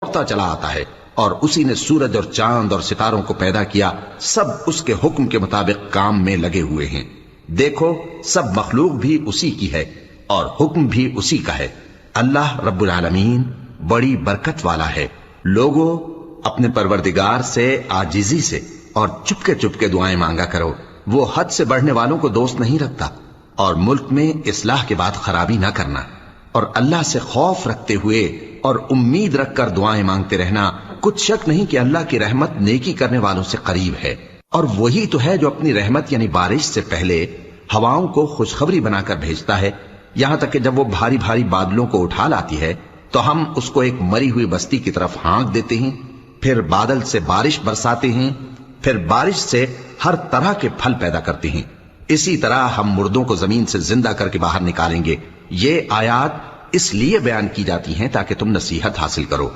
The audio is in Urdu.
بڑھتا چلا آتا ہے، اور اسی نے سورج اور چاند اور ستاروں کو پیدا کیا، سب اس کے حکم کے مطابق کام میں لگے ہوئے ہیں۔ دیکھو سب مخلوق بھی اسی کی ہے اور حکم بھی اسی کا ہے۔ اللہ رب العالمین بڑی برکت والا ہے۔ لوگوں اپنے پروردگار سے عاجزی سے اور چپکے چپکے دعائیں مانگا کرو، وہ حد سے بڑھنے والوں کو دوست نہیں رکھتا، اور ملک میں اصلاح کے بعد خرابی نہ کرنا، اور اللہ سے خوف رکھتے ہوئے اور امید رکھ کر دعائیں مانگتے رہنا۔ کچھ شک نہیں کہ اللہ کی رحمت نیکی کرنے والوں سے قریب ہے، اور وہی تو ہے جو اپنی رحمت یعنی بارش سے پہلے ہواؤں کو خوشخبری بنا کر بھیجتا ہے، یہاں تک کہ جب وہ بھاری بھاری بادلوں کو اٹھا لاتی ہے تو ہم اس کو ایک مری ہوئی بستی کی طرف ہانک دیتے ہیں، پھر بادل سے بارش برساتے ہیں، پھر بارش سے ہر طرح کے پھل پیدا کرتے ہیں۔ اسی طرح ہم مردوں کو زمین سے زندہ کر کے باہر نکالیں گے۔ یہ آیات اس لیے بیان کی جاتی ہیں تاکہ تم نصیحت حاصل کرو۔